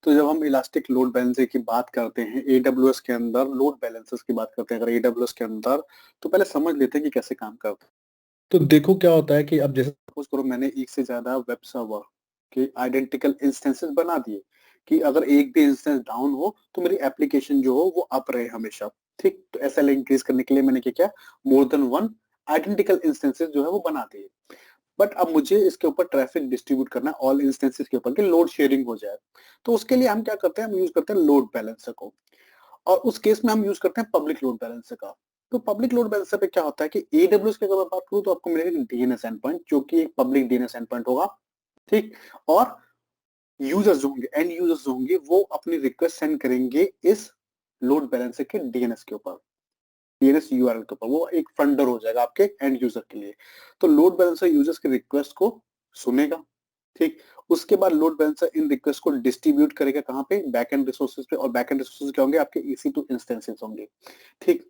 तो जब हम इलास्टिक लोड बैलेंसर की बात करते हैं एडब्ल्यूएस के अंदर, लोड बैलेंसर्स की बात करते हैं अगर एडब्ल्यूएस के अंदर, तो पहले समझ लेते हैं कि कैसे काम करता है। तो देखो क्या होता है कि अब जैसे सपोज करो मैंने एक से ज्यादा वेब सर्वर के आइडेंटिकल इंस्टेंसेस बना दिए कि अगर एक भी इंस्टेंस डाउन हो तो मेरी एप्लीकेशन जो हो वो अप रहे हमेशा। ठीक, तो एसएलए इंक्रीज करने के लिए मैंने क्या किया, more than one identical instances जो है वो बना दिए। बट अब मुझे इसके ऊपर ट्रैफिक डिस्ट्रीब्यूट करना है ऑल इंस्टेंसेस के ऊपर कि लोड शेयरिंग हो जाए। तो उसके लिए हम क्या करते हैं, हम यूज करते हैं लोड बैलेंसर को। और उस केस में हम यूज करते हैं पब्लिक लोड बैलेंसर का। तो पब्लिक लोड बैलेंसर पे क्या होता है कि एडब्ल्यूएस की अगर मैं बात करूं तो आपको मिलेगा डीएनएस एंड पॉइंट, जो कि एक पब्लिक डीएनएस एंड पॉइंट होगा। ठीक, और यूजर्स जो होंगे, एंड यूजर्स जो होंगे, वो अपनी रिक्वेस्ट सेंड करेंगे इस लोड बैलेंसर के डीएनएस के ऊपर, डीएनएस यूआरएल के ऊपर। वो एक फ्रंटर हो जाएगा आपके एंड यूजर के लिए। तो लोड बैलेंसर यूजर्स की रिक्वेस्ट को सुनेगा। ठीक, उसके बाद लोड बैलेंसर इन रिक्वेस्ट को डिस्ट्रीब्यूट करेगा कहाँ पे, बैकएंड रिसोर्सेज पे। और बैकएंड रिसोर्सेज क्या होंगे, आपके EC2 इंस्टेंसेस होंगे। ठीक,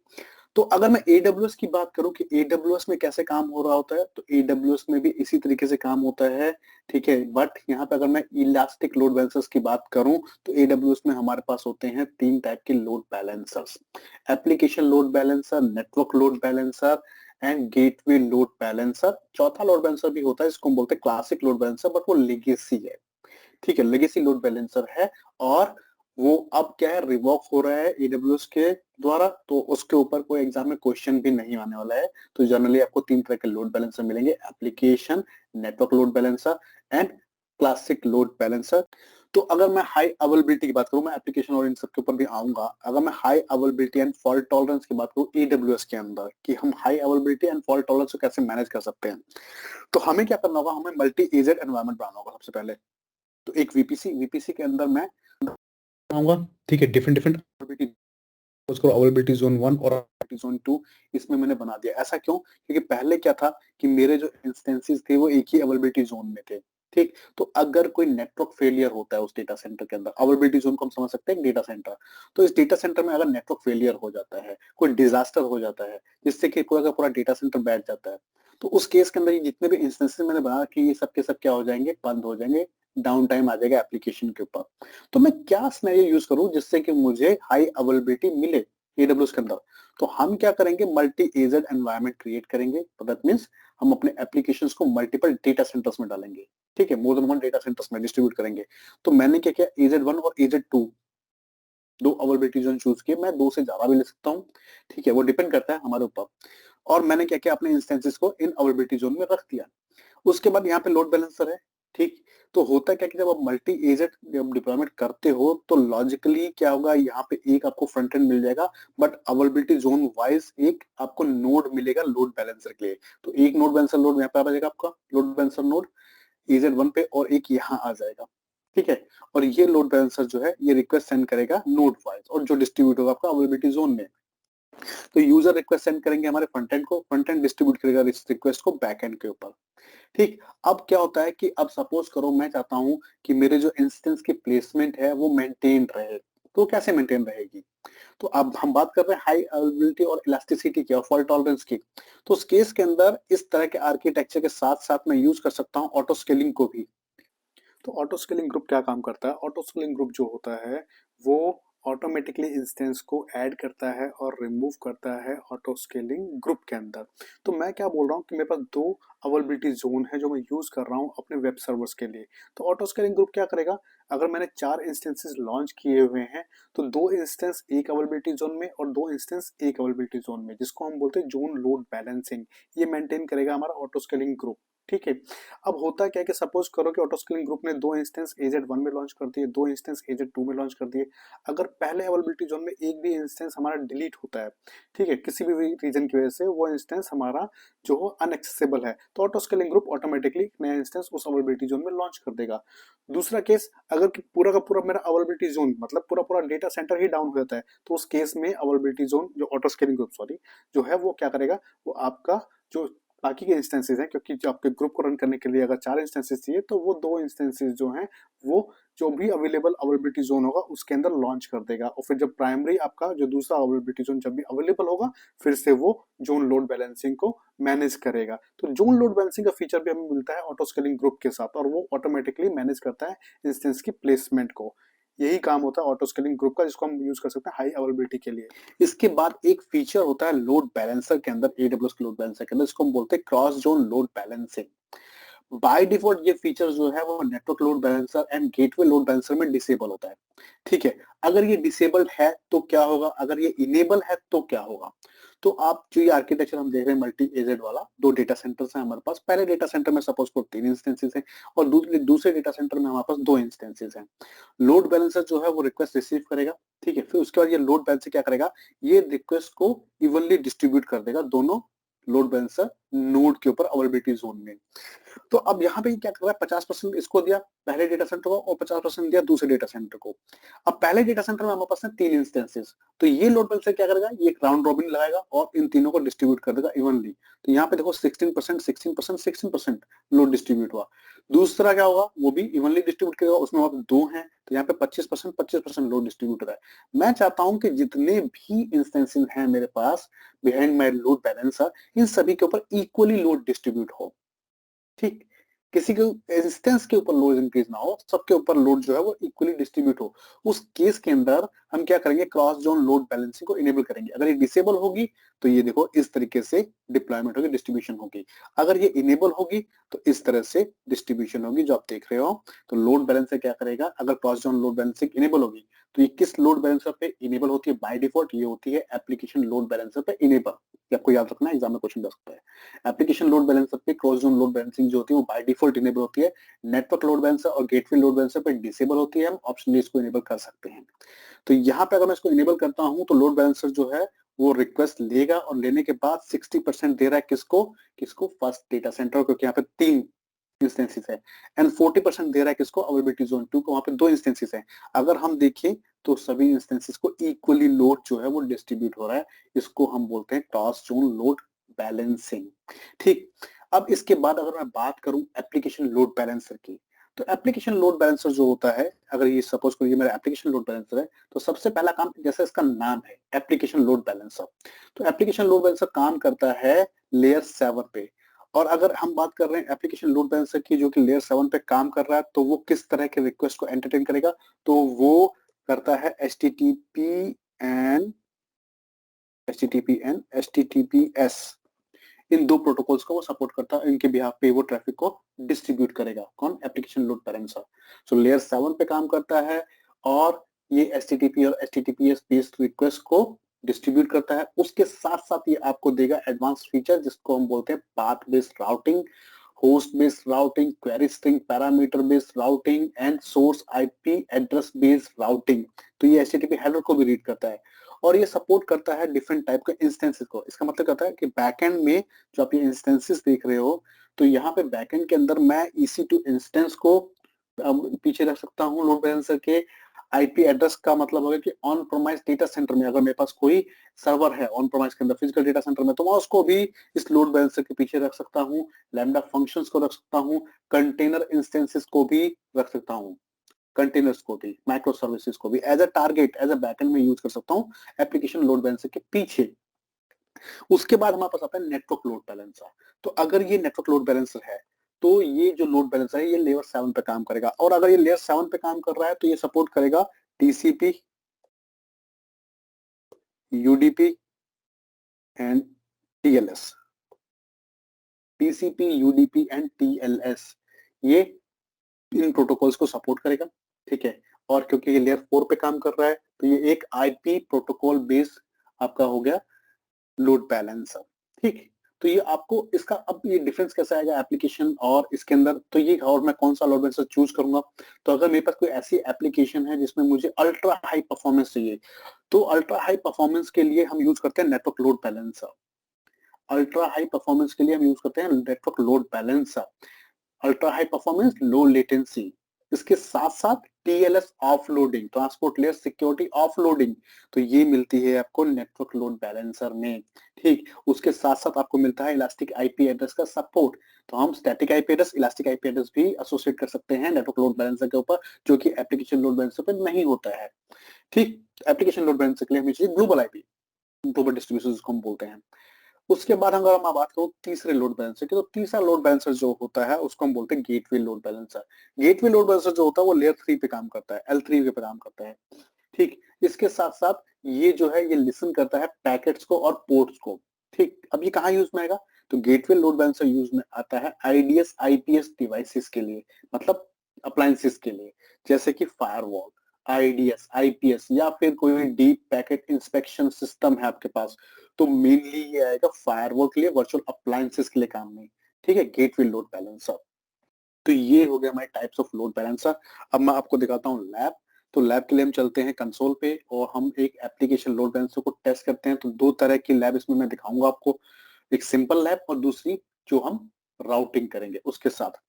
तो अगर मैं एडब्ल्यूएस की बात करूं कि एडब्ल्यूएस में कैसे काम हो रहा होता है, तो एडब्ल्यूएस में भी इसी तरीके से काम होता है। ठीक है, बट यहाँ पे अगर मैं इलास्टिक लोड बैलेंसर्स की बात करूं तो एडब्ल्यूएस में हमारे पास होते हैं तीन टाइप के load balancers: application load balancer, network load balancer and gateway load balancer. चौथा लोड बैलेंसर भी होता है, इसको हम बोलते हैं क्लासिक लोड बैलेंसर, बट वो लेगेसी है। ठीक है, लेगेसी लोड बैलेंसर है। और वो अब क्या है, रिवॉक हो रहा है एडब्ल्यूएस के द्वारा, तो उसके ऊपर कोई एग्जाम में क्वेश्चन भी नहीं आने वाला है। तो जनरली आपको तीन तरह के लोड बैलेंसर मिलेंगे: application, network load balancer and classic load balancer. तो अगर मैं हाई अवेलेबिलिटी की बात करूं, मैं एप्लीकेशन और इन सब के ऊपर भी आऊंगा। अगर मैं high availability and fault tolerance की बात करूं एडब्ल्यूएस के अंदर, कि हम high availability and fault tolerance को कैसे मैनेज कर सकते हैं, तो हमें क्या करना होगा, हमें मल्टी एजेड एनवायरनमेंट बनाना होगा सबसे पहले। तो एक वीपीसी के अंदर मैं आऊंगा। ठीक है, डिफरेंट डिफरेंट उसको अवेलेबिलिटी जोन 1 और अवेलेबिलिटी जोन 2 इसमें मैंने बना दिया। ऐसा क्यों, क्योंकि पहले क्या था कि मेरे जो इंस्टेंसेस थे वो एक ही अवेलेबिलिटी जोन में थे। ठीक, तो अगर कोई नेटवर्क फेलियर होता है उस डेटा सेंटर के अंदर, अवेलेबिलिटी जोन को हम समझ सकते हैं डेटा सेंटर, तो इस डेटा सेंटर में अगर नेटवर्क फेलियर हो जाता है, कोई डिजास्टर हो जाता है जिससे कि पूरा का पूरा डेटा सेंटर बैठ जाता है, तो उस केस के अंदर ये जितने भी इंस्टेंसेस मैंने बना कि ये सब के सब क्या हो जाएंगे, बंद हो जाएंगे, डाउन टाइम आ जाएगा एप्लीकेशन के ऊपर। तो मैं क्या सिनेरियो यूज करूं जिससे कि मुझे हाई अवेलेबिलिटी मिले एडब्ल्यूएस के अंदर। तो हम क्या करेंगे, मल्टी एजेड एनवायरनमेंट क्रिएट करेंगे। तो दैट मींस हम अपने एप्लीकेशंस को मल्टीपल डेटा सेंटर्स में डालेंगे। ठीक है, more than one data centres में डिस्ट्रीब्यूट करेंगे। तो मैंने क्या किया, एजेड 1 और एजेड 2 दो अवेलेबिलिटी जोन चूज किए। मैं दो से ज्यादा भी ले सकता हूँ। ठीक है, वो डिपेंड करता है हमारे ऊपर। और मैंने क्या किया, अपने इंस्टेंसेस को इन अवेलेबिलिटी जोन में रख दिया। उसके बाद यहाँ पे लोड बैलेंसर है। ठीक, तो होता क्या कि जब आप मल्टी एजेड जब डिप्लॉयमेंट करते हो तो लॉजिकली क्या होगा, यहाँ पे एक आपको फ्रंट एंड मिल जाएगा, बट अवेलेबिलिटी जोन वाइज एक आपको नोड मिलेगा लोड बैलेंसर के लिए। तो एक नोड बैलेंसर नोड यहाँ पे आ जाएगा, आपका लोड बैलेंसर नोड EZ1 पे, और एक यहाँ आ जाएगा। ठीक है, और ये लोड बैलेंसर जो है ये रिक्वेस्ट सेंड करेगा नोड वाइज, और जो डिस्ट्रीब्यूट होगा आपका अवेलेबिलिटी जोन में। तो यूजर रिक्वेस्ट सेंड करेंगे हमारे फ्रंट एंड को, फ्रंट एंड डिस्ट्रीब्यूट करेगा इस रिक्वेस्ट को बैक एंड के ऊपर। ठीक, अब क्या होता है कि अब सपोज करो मैं चाहता हूं कि मेरे जो इंस्टेंस की प्लेसमेंट है वो मेंटेन रहे। तो कैसे मेंटेन रहेगी, तो अब हम बात कर रहे हैं हाई अवेलेबिलिटी और इलास्टिसिटी की और फॉल्ट टॉलरेंस की। तो उस केस के अंदर इस तरह के आर्किटेक्चर के साथ साथ मैं यूज कर सकता हूं ऑटो स्केलिंग को भी। तो ऑटो स्केलिंग ग्रुप क्या काम करता है, ऑटो स्केलिंग ग्रुप जो होता है वो ऑटोमेटिकली इंस्टेंस को ऐड करता है और रिमूव करता है ऑटो स्केलिंग ग्रुप के अंदर। तो मैं क्या बोल रहा हूँ कि मेरे पास दो अवेलेबिलिटी जोन है जो मैं यूज कर रहा हूँ अपने वेब सर्वर्स के लिए। तो ऑटो स्केलिंग ग्रुप क्या करेगा, अगर मैंने 4 इंस्टेंसेस लॉन्च किए हुए हैं तो 2 इंस्टेंस एक अवेलेबिलिटी जोन में और 2 इंस्टेंस एक अवेलेबिलिटी जोन में, जिसको हम बोलते हैं जोन लोड बैलेंसिंग, ये मेंटेन करेगा हमारा ऑटो स्केलिंग ग्रुप। ठीक है, अब होता क्या है कि सपोज करो कि ऑटो स्केलिंग ग्रुप ने 2 इंस्टेंस AZ1 में लॉन्च कर दिए, 2 इंस्टेंस AZ2 में लॉन्च कर दिए। अगर पहले अवेलेबिलिटी जोन में एक भी इंस्टेंस हमारा डिलीट होता है, ठीक है, किसी भी रीजन की वजह से वो इंस्टेंस हमारा जो हो अनएक्सेसिबल है, तो ऑटो स्केलिंग ग्रुप ऑटोमेटिकली नया इंस्टेंस उस अवेलेबिलिटी जोन में लॉन्च कर देगा। दूसरा केस, अगर कि पूरा का पूरा मेरा अवेलेबिलिटी जोन मतलब पूरा पूरा डेटा सेंटर ही डाउन हो जाता है, तो उस केस में अवेलेबिलिटी जोन जो ऑटो स्केलिंग ग्रुप सॉरी जो है वो क्या करेगा, वो आपका जो बाकी के इंस्टेंसेस हैं, क्योंकि जो आपके ग्रुप को रन करने के लिए अगर 4 इंस्टेंसेस चाहिए तो वो 2 इंस्टेंसेस जो हैं वो जो भी अवेलेबल अवेलेबिलिटी जोन होगा उसके अंदर लॉन्च कर देगा। और फिर जब प्राइमरी आपका जो दूसरा अवेलेबिलिटी जोन जब भी अवेलेबल होगा फिर से वो जोन लोड बैलेंसिंग को मैनेज करेगा। तो जोन लोड बैलेंसिंग का फीचर भी हमें मिलता है ऑटो स्केलिंग ग्रुप के साथ, और वो ऑटोमेटिकली मैनेज करता है इंस्टेंस की प्लेसमेंट को। यही काम होता है ऑटो स्केलिंग ग्रुप का, जिसको हम यूज कर सकते हैं हाई अवेलेबिलिटी के लिए। इसके बाद एक फीचर होता है लोड बैलेंसर के अंदर, एडब्ल्यूएस के लोड बैलेंसर के अंदर, इसको हम बोलते हैं cross zone load balancing. By default ये फीचर जो है वो network load balancer and gateway load balancer में डिसेबल होता है। ठीक है, अगर ये डिसेबल्ड है तो क्या होगा, अगर ये इनेबल है तो क्या होगा। तो आप जो ये आर्किटेक्चर हम देख रहे हैं मल्टी एजेड वाला, दो डेटा सेंटर्स हैं हमारे पास। पहले डेटा सेंटर में सपोज को 3 इंस्टेंसेस हैं और दूसरे डेटा सेंटर में हमारे पास 2 इंस्टेंसेस हैं। लोड बैलेंसर जो है वो रिक्वेस्ट रिसीव करेगा, ठीक है, फिर उसके बाद ये लोड बैलेंसर क्या करेगा, ये रिक्वेस्ट को इवनली डिस्ट्रीब्यूट कर देगा दोनों लोड बैलेंसर नोड के ऊपर अवेलेबिलिटी जोन में। तो अब यहाँ पे क्या कर रहा है, 50% इसको दिया पहले डेटा सेंटर को और 50% दिया दूसरे डेटा सेंटर को। अब पहले डेटा सेंटर में हमारे पास है 3 इंस्टेंसेस, तो ये लोड बैलेंसर क्या करेगा, ये एक राउंड रॉबिन लगाएगा और इन तीनों को डिस्ट्रीब्यूट कर देगा इवनली। तो यहाँ पे देखो 16%, 16%, 16% लोड डिस्ट्रीब्यूट हुआ। दूसरा क्या होगा, वो भी इवनली डिस्ट्रीब्यूट करेगा, उसमें वहां पे 2 हैं तो यहाँ पे 25%, 25% लोड डिस्ट्रीब्यूट हो रहा है। मैं चाहता हूं कि जितने भी इंस्टेंसेस हैं मेरे पास बिहाइंड माई लोड बैलेंसर, इन सभी के ऊपर इक्वली लोड डिस्ट्रीब्यूट हो। ठीक, किसी के इंस्टेंस के ऊपर लोड इंक्रीज ना हो, सबके ऊपर लोड जो है वो इक्वली डिस्ट्रीब्यूट हो। उस केस के अंदर हम क्या करेंगे, क्रॉस जोन लोड बैलेंसिंग को इनेबल करेंगे। अगर ये डिसेबल होगी तो ये देखो इस तरीके से डिप्लॉयमेंट होगी, डिस्ट्रीब्यूशन होगी। अगर ये इनेबल होगी तो इस तरह से डिस्ट्रीब्यूशन होगी जो आप देख रहे हो। तो लोड बैलेंसर क्या करेगा, अगर cross zone load balancing enable होगी तो ये किस लोड बैलेंसर पे इनेबल होती है, बाय डिफॉल्ट ये होती है एप्लीकेशन लोड बैलेंसर पे इनेबल। ये आपको याद रखना है, एग्जाम में क्वेश्चन दे सकता है। एप्लीकेशन लोड बैलेंसर पे क्रॉस जोन लोड बैलेंसिंग जो होती है वो बाय डिफॉल्ट इनेबल होती है। नेटवर्क लोड बैलेंसर और गेटवे लोड बैलेंसर पे डिसेबल होती है, हम ऑप्शनली इसको इनेबल कर सकते हैं। तो यहाँ पे अगर मैं इसको इनेबल करता हूं तो लोड बैलेंसर जो है वो रिक्वेस्ट लेगा और लेने के बाद 60% दे रहा है किसको, किसको, फर्स्ट डेटा सेंटर को, क्योंकि यहाँ पे 3 इंस्टेंसेस है। एंड 40% दे रहा है किसको, अवेलेबिलिटी जोन 2 को, वहां पे 2 इंस्टेंसेस है। अगर हम देखें तो सभी इंस्टेंसेस को इक्वली लोड जो है वो डिस्ट्रीब्यूट हो रहा है। इसको हम बोलते हैं क्रॉस जोन लोड बैलेंसिंग। ठीक, अब इसके बाद अगर मैं बात करूं एप्लीकेशन लोड बैलेंसर की, तो एप्लीकेशन लोड बैलेंसर जो होता है, अगर ये सपोज करो ये मेरा एप्लीकेशन लोड बैलेंसर है, तो सबसे पहला काम, जैसे इसका नाम है एप्लीकेशन लोड बैलेंसर, तो एप्लीकेशन लोड बैलेंसर काम करता है लेयर 7 पे। और अगर हम बात कर रहे हैं एप्लीकेशन लोड बैलेंसर की जो कि लेयर 7 पे काम कर रहा है, तो वो किस तरह के रिक्वेस्ट को एंटरटेन करेगा, तो वो करता है HTTP and HTTPS, in 2 protocols को वो सपोर्ट करता है। इनके बिहाफ पे वो ट्रैफिक को डिस्ट्रीब्यूट करेगा, कौन, एप्लीकेशन लोड बैलेंसर। सो लेयर 7 पे काम करता है और ये HTTP और HTTPS बेस्ड रिक्वेस्ट को डिस्ट्रीब्यूट करता है। उसके साथ साथ ये आपको देगा एडवांस फीचर जिसको हम बोलते हैं path based routing, host based routing, query string parameter based routing and source IP address based routing. तो ये HTTP हेडर को भी रीड करता है और ये सपोर्ट करता है डिफरेंट टाइप के इंस्टेंसेस को। इसका मतलब कहता है कि बैकएंड में जो आप ये इंस्टेंसेस देख रहे हो, तो यहाँ पे बैकएंड के अंदर मैं EC2 इंस्टेंस को पीछे रख सकता हूँ लोड बैलेंसर के। आईपी एड्रेस का मतलब होगा कि ऑन प्रोमाइस डेटा सेंटर में अगर मेरे पास कोई सर्वर है ऑन प्रोमाइस के अंदर फिजिकल डेटा सेंटर में, तो मैं उसको भी इस लोड बैलेंसर के पीछे रख सकता हूँ। लैम्डा फंक्शंस को रख सकता हूँ, कंटेनर इंस्टेंसेस को भी रख सकता हूँ, कंटेनर्स को भी, माइक्रो सर्विसेज को भी as a target, as a backend में यूज कर सकता हूँ एप्लीकेशन लोड बैलेंसर के पीछे। उसके बाद हमारे पास आता है नेटवर्क लोड बैलेंसर। तो अगर ये नेटवर्क लोड बैलेंसर है तो ये जो लोड बैलेंसर है ये लेयर 7 पे काम करेगा, और अगर ये लेयर 7 पे काम कर रहा है तो ये सपोर्ट करेगा TCP, UDP and TLS। TCP, UDP and TLS ये इन प्रोटोकॉल्स को सपोर्ट करेगा, ठीक है। और क्योंकि ये लेयर 4 पे काम कर रहा है तो ये एक IP प्रोटोकॉल बेस्ड आपका हो गया लोड बैलेंसर, ठीक। तो ये आपको इसका अब ये डिफरेंस कैसे आएगा एप्लीकेशन और इसके अंदर, तो ये और मैं कौन सा लोड बैलेंसर चूज करूंगा। तो अगर मेरे पास कोई ऐसी एप्लीकेशन है जिसमें मुझे अल्ट्रा हाई परफॉर्मेंस चाहिए, तो अल्ट्रा हाई परफॉर्मेंस के लिए हम यूज करते हैं network load balancer. Ultra high performance के लिए हम यूज करते हैं network load balancer, ultra high performance, low latency. इसके साथ साथ TLS offloading, transport layer security offloading, तो ये मिलती है आपको नेटवर्क लोड बैलेंसर में, ठीक। उसके साथ साथ आपको मिलता है इलास्टिक आईपी एड्रेस का सपोर्ट। तो हम static IP address, elastic IP address भी एसोसिएट कर सकते हैं नेटवर्क लोड बैलेंसर के ऊपर, जो कि एप्लीकेशन लोड बैलेंसर पे नहीं होता है, ठीक। एप्लीकेशन लोड बैलेंसर के लिए हमें चाहिए ग्लोबल आईपी, ग्लोबल डिस्ट्रीब्यूशन जिसको हम बोलते हैं। उसके बाद अगर हम बात करूं तीसरे लोड बैलेंसर की, तो तीसरा लोड बैलेंसर जो होता है उसको हम बोलते हैं gateway load balancer. Gateway load balancer जो होता है वो लेयर 3 पे काम करता है, L3 पे काम करता है। ठीक, इसके साथ साथ ये जो है ये लिसन करता है पैकेट्स को और पोर्ट्स को। ठीक, अब ये कहाँ यूज में आएगा, तो गेटवे लोड बैलेंसर यूज में आता है आईडीएस आईपीएस डिवाइसेस के लिए, मतलब अप्लायंसेस के लिए, जैसे कि फायरवॉल, आईडीएस आईपीएस, या फिर कोई डीप पैकेट इंस्पेक्शन सिस्टम है आपके पास, तो मेनली ये आएगा फायरवॉल के लिए, वर्चुअल अप्लायंसेस के लिए काम में। ठीक है, गेटवे लोड बैलेंसर। तो ये हो गया हमारे टाइप्स ऑफ लोड बैलेंसर। अब मैं आपको दिखाता हूँ लैब। तो लैब के लिए हम चलते हैं कंसोल पे और हम एक एप्लीकेशन लोड बैलेंसर को टेस्ट करते हैं। तो दो तरह की लैब इसमें मैं दिखाऊंगा आपको, एक सिंपल लैब और दूसरी जो हम राउटिंग करेंगे उसके साथ।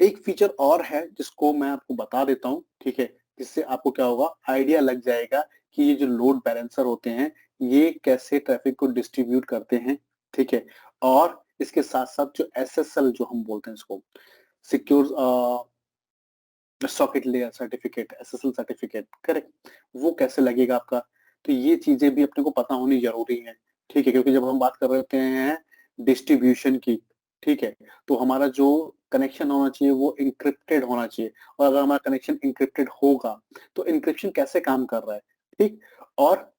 एक फीचर और है जिसको मैं आपको बता देता हूँ, ठीक है, जिससे आपको क्या होगा, आइडिया लग जाएगा कि ये जो लोड बैलेंसर होते हैं ये कैसे ट्रैफिक को डिस्ट्रीब्यूट करते हैं। ठीक है, और इसके साथ साथ जो एसएसएल जो हम बोलते हैं इसको, secure socket layer certificate, SSL certificate, correct, वो कैसे लगेगा आपका। तो ये चीजें भी अपने को पता होनी जरूरी है। ठीक है, क्योंकि जब हम बात कर रहे होते हैं डिस्ट्रीब्यूशन की, ठीक है, तो हमारा जो कनेक्शन होना चाहिए वो इंक्रिप्टेड होना चाहिए। और अगर हमारा कनेक्शन इंक्रिप्टेड होगा तो इंक्रिप्शन कैसे काम कर रहा है। ठीक, और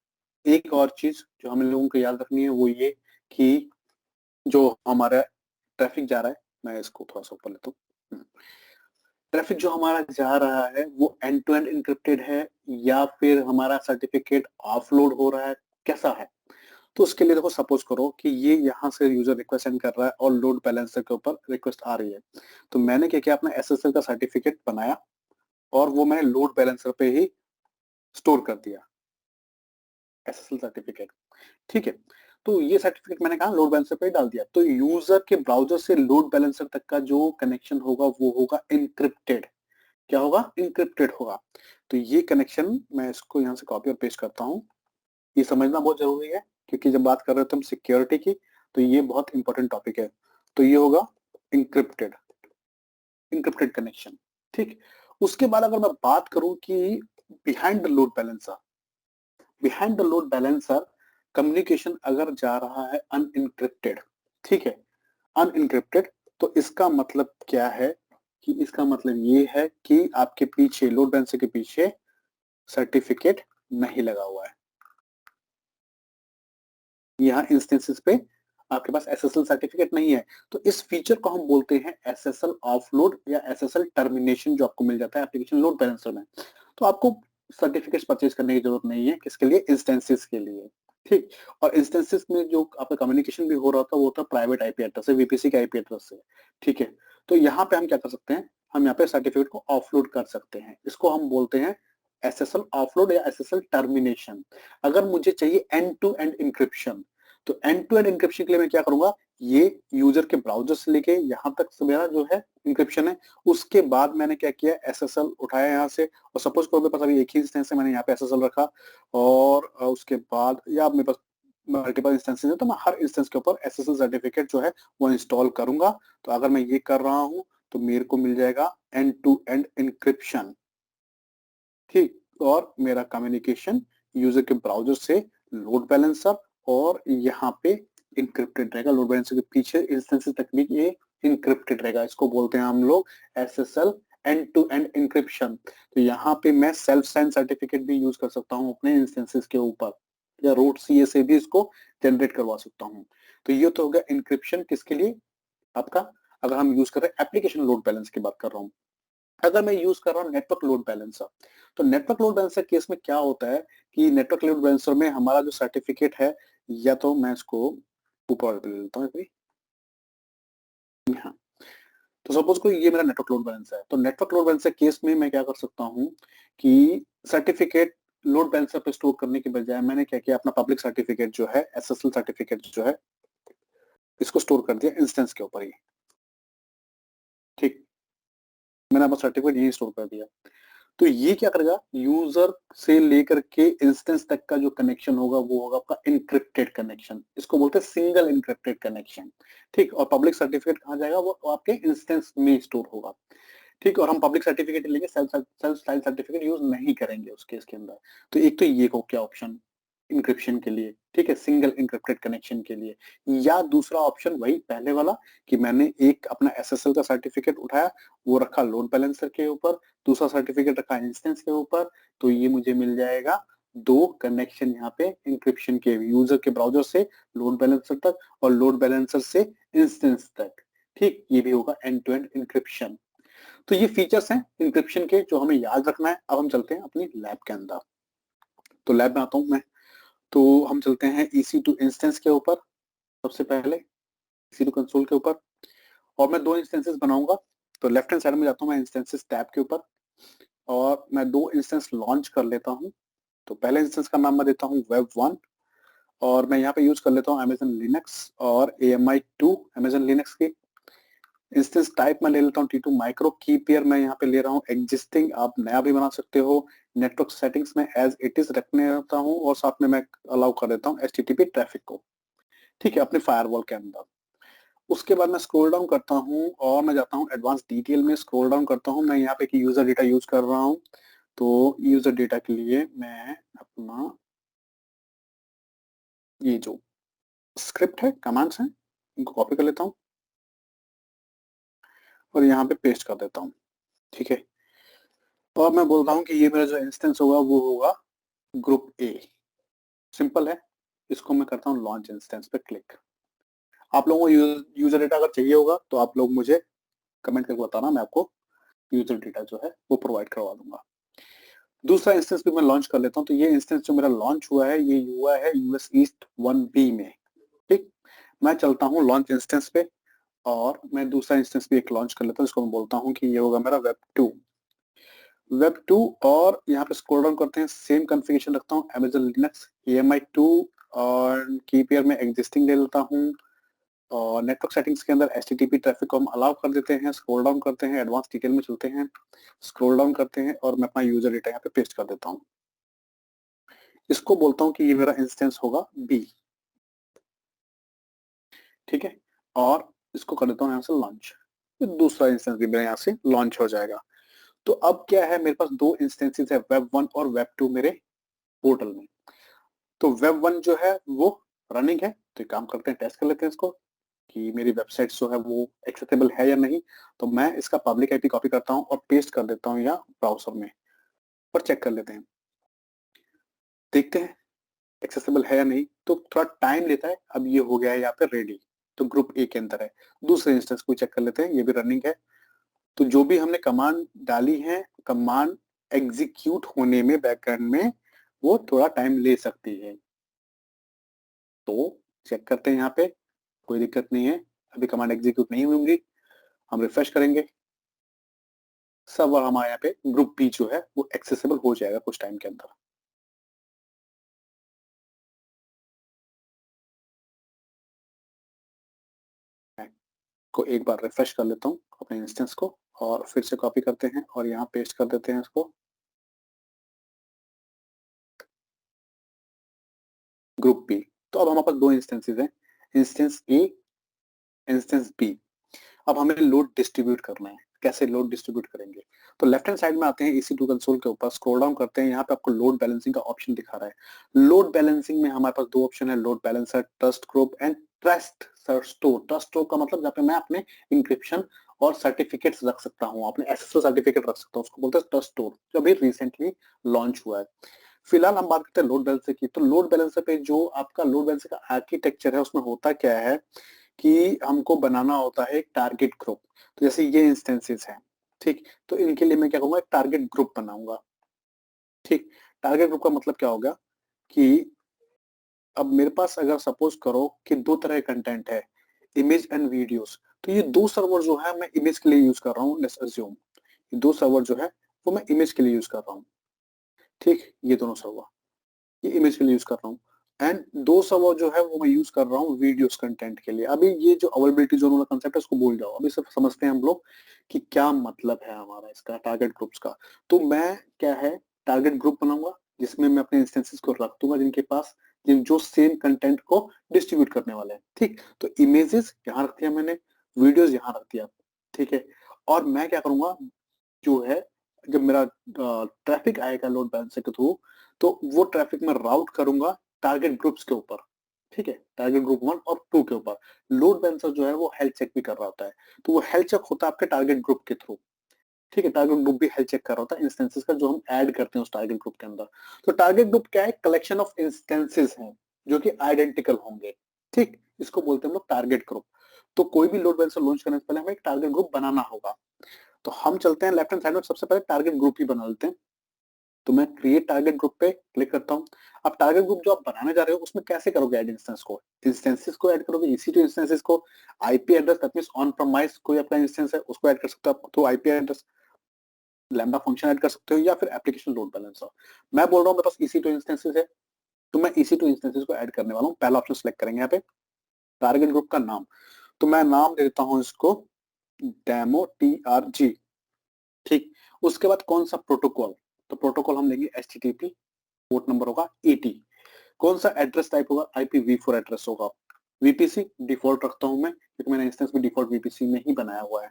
एक और चीज जो हम लोगों को याद रखनी है वो ये कि जो हमारा ट्रैफिक जा रहा है, मैं इसको थोड़ा सा ऊपर लेता हूँ। ट्रैफिक जो हमारा जा रहा है वो एंड टू एंड इंक्रिप्टेड है या फिर हमारा सर्टिफिकेट ऑफलोड हो रहा है, कैसा है। तो उसके लिए देखो, सपोज करो कि ये यहाँ से यूजर रिक्वेस्ट सेंड कर रहा है और लोड बैलेंसर के ऊपर रिक्वेस्ट आ रही है। तो मैंने क्या किया, अपना एसएसएल का सर्टिफिकेट बनाया और वो मैंने लोड बैलेंसर पे ही स्टोर कर दिया, एसएसएल सर्टिफिकेट। ठीक है, तो ये सर्टिफिकेट मैंने कहा लोड बैलेंसर पे ही डाल दिया। तो यूजर के ब्राउजर से लोड बैलेंसर तक का जो कनेक्शन होगा वो होगा इनक्रिप्टेड। क्या होगा, इनक्रिप्टेड होगा। तो ये कनेक्शन मैं इसको यहाँ से कॉपी और पेस्ट करता हूँ। ये समझना बहुत जरूरी है क्योंकि जब बात कर रहे थे हम सिक्योरिटी की, तो ये बहुत इंपॉर्टेंट टॉपिक है। तो ये होगा इंक्रिप्टेड, इंक्रिप्टेड कनेक्शन। ठीक, उसके बाद अगर मैं बात करूं कि behind the load balancer, behind the load balancer communication अगर जा रहा है अनइनक्रिप्टेड, ठीक है, अनइनक्रिप्टेड, तो इसका मतलब क्या है, कि इसका मतलब ये है कि आपके पीछे लोड बैलेंसर के पीछे सर्टिफिकेट नहीं लगा हुआ है। यहाँ इंस्टेंसेस पे आपके पास एसएसएल सर्टिफिकेट नहीं है। तो इस फीचर को हम बोलते हैं एसएसएल ऑफलोड या एसएसएल टर्मिनेशन, जो आपको मिल जाता है एप्लीकेशन लोड बैलेंसर में। तो आपको सर्टिफिकेट्स परचेज करने की जरूरत नहीं है, किसके लिए, इंस्टेंसेस के लिए। ठीक, और इंस्टेंसेस में जो आपका कम्युनिकेशन भी हो रहा था वो था प्राइवेट आईपी एड्रेस से, वीपीसी के आईपी एड्रेस से। ठीक है, तो यहाँ पे हम क्या कर सकते हैं, हम यहाँ पे सर्टिफिकेट को ऑफलोड कर सकते हैं। इसको हम बोलते हैं एसएसएल ऑफलोड या एसएसएल टर्मिनेशन। अगर मुझे चाहिए एंड टू एंड इंक्रिप्शन, तो एंड टू एंड इंक्रिप्शन के लिए मैं क्या करूंगा, ये यूजर के ब्राउजर से लेके यहाँ तक मेरा जो है इंक्रिप्शन है। उसके बाद मैंने क्या किया, एसएसएल उठाया यहाँ से, और सपोज करो मेरे पास अभी एक ही इंस्टेंस है, मैंने यहाँ पे एसएसएल रखा, और उसके बाद या मेरे पास मल्टीपल इंस्टेंसेस है, तो मैं हर इंस्टेंस के ऊपर एसएसएल सर्टिफिकेट जो है वो इंस्टॉल करूंगा। तो अगर मैं ये कर रहा हूँ तो मेरे को मिल जाएगा एंड टू एंड इंक्रिप्शन। ठीक, और मेरा कम्युनिकेशन यूजर के ब्राउजर से लोड बैलेंसर और यहाँ पे इंक्रिप्टेड रहेगा। लोड बैलेंसर के पीछे इंस्टेंसेस तक भी ये इंक्रिप्टेड रहेगा। इसको बोलते हैं हम लोग SSL end to end encryption. तो यहाँ पे मैं सेल्फ साइन सर्टिफिकेट भी यूज कर सकता हूँ अपने इंस्टेंसेस के ऊपर, या रूट सीए से भी इसको जनरेट करवा सकता हूँ। तो ये तो हो गया इंक्रिप्शन, किसके लिए, आपका, अगर हम यूज कर रहे हैं एप्लीकेशन लोड बैलेंस की बात कर रहा हूँ। अगर मैं यूज कर रहा हूँ नेटवर्क लोड बैलेंसर, तो नेटवर्क लोड बैलेंसर केस में क्या होता है कि नेटवर्क लोड बैलेंसर में हमारा जो सर्टिफिकेट है, या तो मैं इसको ऊपर ले लेता हूँ अभी, हाँ, तो सपोज कोई ये मेरा नेटवर्क लोड बैलेंसर है, तो नेटवर्क लोड बैलेंसर केस में मैं क्या कर सकता हूँ कि सर्टिफिकेट लोड बैलेंसर पे स्टोर करने के बजाय मैंने क्या किया, अपना पब्लिक सर्टिफिकेट जो है, एसएसएल सर्टिफिकेट जो है, इसको स्टोर कर दिया इंस्टेंस के ऊपर ही। ठीक, मैंने अपना सर्टिफिकेट यही स्टोर कर दिया। तो ये क्या करेगा, यूजर से लेकर के इंस्टेंस तक का जो कनेक्शन होगा वो होगा आपका इनक्रिप्टेड कनेक्शन। इसको बोलते हैं सिंगल इनक्रिप्टेड कनेक्शन। ठीक, और पब्लिक सर्टिफिकेट कहाँ जाएगा, वो आपके इंस्टेंस में स्टोर होगा। ठीक, और हम पब्लिक सर्टिफिकेट लेंगे, self self sign certificate use नहीं करेंगे उस केस के अंदर। तो एक तो ये हो क्या ऑप्शन। इंक्रिप्शन के लिए, ठीक है, सिंगल इंक्रिप्टेड कनेक्शन के लिए। या दूसरा ऑप्शन वही पहले वाला कि मैंने एक अपना एसएसएल का सर्टिफिकेट उठाया, वो रखा लोड बैलेंसर के ऊपर, दूसरा सर्टिफिकेट रखा इंस्टेंस के ऊपर, तो ये मुझे मिल जाएगा 2 कनेक्शन यहाँ पे इंक्रिप्शन के, यूजर के ब्राउजर से लोड बैलेंसर तक और लोड बैलेंसर से इंस्टेंस तक। ठीक, ये भी होगा एंड टू एंड इंक्रिप्शन। तो ये फीचर्स हैं इंक्रिप्शन के जो हमें याद रखना है। अब हम चलते हैं अपनी लैब के अंदर। तो लैब में आता हूँ मैं। तो हम चलते हैं EC2 इंस्टेंस के ऊपर, सबसे पहले EC2 कंसोल के ऊपर, और मैं 2 इंस्टेंसेस बनाऊंगा। तो लेफ्ट हैंड साइड में जाता हूँ मैं इंस्टेंसेस टैब के ऊपर, और मैं 2 इंस्टेंस लॉन्च कर लेता हूँ। तो पहले इंस्टेंस का नाम मैं देता हूँ वेब 1, और मैं यहाँ पे यूज कर लेता हूँ अमेजन लिनक्स और AMI2 अमेजन लिनक्स की। इंस्टेंस टाइप मैं ले लेता हूँ T2 माइक्रो, की पेयर मैं यहाँ पे ले रहा हूँ एग्जिस्टिंग, आप नया भी बना सकते हो। नेटवर्क सेटिंग्स में एज इट इज रखने रहता हूँ, और साथ में मैं अलाउ कर देता हूँ HTTP ट्रैफिक को, ठीक है, अपने फायरवॉल के अंदर। उसके बाद मैं स्क्रॉल डाउन करता हूँ और मैं जाता हूँ एडवांस डिटेल में, स्क्रॉल डाउन करता हूँ। मैं यहाँ पे यूजर डेटा यूज कर रहा हूँ, तो यूजर डेटा के लिए मैं अपना ये जो स्क्रिप्ट है, कमांड्स हैं, इनको कॉपी कर लेता हूँ और यहाँ पे पेस्ट कर देता हूँ, ठीक है। और मैं बोलता हूँ कि ये मेरा जो इंस्टेंस होगा वो होगा ग्रुप A। सिंपल है। इसको मैं करता हूँ लॉन्च इंस्टेंस पे क्लिक। आप लोगों को यूजर डेटा अगर चाहिए होगा तो आप लोग मुझे कमेंट करके बताना, मैं आपको यूजर डेटा जो है वो प्रोवाइड करवा दूंगा। दूसरा इंस्टेंस भी मैं लॉन्च कर लेता हूँ। तो ये इंस्टेंस जो मेरा लॉन्च हुआ है ये हुआ है US ईस्ट 1B में, ठीक। मैं चलता हूँ लॉन्च इंस्टेंस पे, और मैं दूसरा इंस्टेंस भी एक लॉन्च कर लेता हूँ। इसको मैं बोलता हूँ कि ये होगा मेरा वेब 2। और यहाँ पे स्क्रॉल डाउन करते हैं, सेम कॉन्फ़िगरेशन रखता हूँ अमेजन लिनक्स AMI2, और की पेयर में एग्जिस्टिंग ले लेता हूँ, और नेटवर्क सेटिंग्स के अंदर HTTP ट्रैफिक को हम अलाउ कर देते हैं। स्क्रॉल डाउन करते हैं, एडवांस डिटेल में चलते हैं, स्क्रॉल डाउन करते हैं, और मैं अपना यूजर डेटा यहाँ पे पेस्ट कर देता हूँ। इसको बोलता हूँ कि ये मेरा इंस्टेंस होगा B, ठीक है। और इसको कर देता हूँ यहाँ से लॉन्च। दूसरा इंस्टेंस भी मेरा यहाँ से लॉन्च हो जाएगा। तो अब क्या है, मेरे पास 2 इंस्टेंसेस है, वेब 1 और वेब 2 मेरे पोर्टल में। तो वेब 1 जो है वो रनिंग है, तो एक काम करते हैं, टेस्ट कर लेते हैं इसको कि मेरी वेबसाइट जो है वो एक्सेसिबल है या नहीं। तो मैं इसका पब्लिक IP कॉपी करता हूँ और पेस्ट कर देता हूँ या ब्राउजर में, और चेक कर लेते हैं, देखते हैं एक्सेसिबल है या नहीं। तो थोड़ा टाइम लेता है। अब ये हो गया है यहाँ पे रेडी, तो ग्रुप A के अंदर है। दूसरे इंस्टेंस को चेक कर लेते हैं, ये भी रनिंग है। तो जो भी हमने कमांड डाली है, कमांड एग्जीक्यूट होने में बैकएंड में वो थोड़ा टाइम ले सकती है। तो चेक करते हैं, यहाँ पे कोई दिक्कत नहीं है, अभी कमांड एग्जीक्यूट नहीं हुई होंगी। हम रिफ्रेश करेंगे, सर्वर हमारे यहाँ पे ग्रुप B जो है वो एक्सेसिबल हो जाएगा कुछ टाइम के अंदर। मैं को एक बार रिफ्रेश कर लेता हूँ अपने इंस्टेंस को, और फिर से कॉपी करते हैं और यहाँ पेस्ट कर देते हैं इसको, ग्रुप B। तो अब हमारे पास 2 इंस्टेंसेस हैं, इंस्टेंस A, इंस्टेंस B। अब हमें लोड डिस्ट्रीब्यूट करना है। कैसे लोड डिस्ट्रीब्यूट करेंगे? तो लेफ्ट हैंड साइड में आते हैं EC2 कंसोल के ऊपर, स्क्रॉल डाउन करते हैं, यहाँ पे आपको लोड बैलेंसिंग का ऑप्शन दिखा रहा है। लोड बैलेंसिंग में हमारे पास 2 ऑप्शन है, load balancer, trust group and trust store. Trust store का मतलब जहाँ पे मैं अपने इंक्रिप्शन और सर्टिफिकेट्स रख सकता हूँ, अपने SSL सर्टिफिकेट रख सकता हूँ, उसको बोलते हैं ट्रस्ट स्टोर, जो अभी रिसेंटली लॉन्च हुआ है। फिलहाल हम बात करते हैं लोड बैलेंसर की। तो लोड बैलेंसर पे जो आपका लोड बैलेंसर का आर्किटेक्चर है उसमें होता क्या है कि हमको बनाना होता है एक टारगेट ग्रुप। तो जैसे ये इंस्टेंसेस हैं, ठीक, तो इनके लिए मैं क्या करूंगा, एक टारगेट ग्रुप बनाऊंगा, ठीक। टारगेट ग्रुप का मतलब क्या होगा कि अब मेरे पास अगर सपोज करो कि 2 तरह के कंटेंट है, इमेज एंड वीडियोस। तो ये 2 सर्वर जो है मैं इमेज के लिए यूज कर रहा हूँ, लेट्स अज्यूम ये 2 सर्वर जो है वो मैं इमेज के लिए यूज कर रहा हूँ, ठीक। ये दोनों सर्वर ये इमेज के लिए यूज कर रहा हूँ, एंड 2 सर्वर जो है वो मैं यूज कर रहा हूँ वीडियोस कंटेंट के लिए। अभी ये जो अवेलेबिलिटी जोन वाला कंसेप्ट है उसको भूल जाओ, अभी सिर्फ समझते हैं हम लोग कि क्या मतलब है हमारा इसका टारगेट ग्रुप्स का। तो मैं क्या है, टारगेट ग्रुप बनाऊंगा जिसमें मैं अपने इंस्टेंसेस को रख दूंगा जिनके पास जिन जो सेम कंटेंट को डिस्ट्रीब्यूट करने वाले हैं, ठीक। तो इमेजेस यहाँ रख दिया मैंने, वीडियोस यहाँ रख दिया, ठीक है। और मैं क्या करूंगा, जो है जब मेरा ट्रैफिक आएगा लोड बैलेंसर के थ्रू, तो वो ट्रैफिक मैं राउट करूंगा टारगेट ग्रुप्स के ऊपर, ठीक है, टारगेट ग्रुप 1 और 2 के ऊपर लोड बैलेंसर जो है वो हेल्थ चेक भी कर रहा होता है। तो वो हेल्थ चेक होता है आपके टारगेट ग्रुप के थ्रू, ठीक है, टारगेट ग्रुप भी हेल्थ चेक कर रहा होता है इंस्टेंसेस का जो हम ऐड करते हैं उस टारगेट ग्रुप के अंदर। तो टारगेट ग्रुप क्या है? कलेक्शन ऑफ इंस्टेंसेस हैं जो कि आइडेंटिकल होंगे, ठीक, इसको बोलते हैं हम लोग टारगेट ग्रुप। तो कोई भी लोड बैलेंसर लॉन्च करने से पहले हमें एक टारगेट ग्रुप बनाना होगा। तो हम चलते हैं लेफ्ट हैंड साइड में, सबसे पहले टारगेट ग्रुप ही बना लेते हैं। तो मैं क्रिएट टारगेट ग्रुप पे क्लिक करता हूँ। अब टारगेट ग्रुप जो आप बनाने जा रहे हो उसमें कैसे करोगे ऐड इंस्टेंस को? इंस्टेंसेस को ऐड करोगे EC2 इंस्टेंसेस को, IP address that means on premise कोई आपका इंस्टेंस है उसको ऐड कर सकते हो आप through IP address, lambda function add कर सकते हो, या फिर एप्लीकेशन लोड बैलेंसर। मैं बोल रहा हूँ मेरे पास EC2 इंस्टेंसेस है तो मैं EC2 इंस्टेंसेस को ऐड करने वाला हूँ। पहला ऑप्शन सेलेक्ट करेंगे यहाँ पे, टारगेट ग्रुप का नाम, तो मैं नाम दे देता हूँ इसको डेमो TRG, ठीक। उसके बाद कौन सा प्रोटोकॉल? तो प्रोटोकॉल हम लेंगे HTTP, पोर्ट नंबर होगा 80। कौन सा एड्रेस टाइप होगा? IPv4 एड्रेस होगा। VPC डिफॉल्ट रखता हूं मैं क्योंकि मैंने इंस्टेंस भी डिफॉल्ट VPC में ही बनाया हुआ है।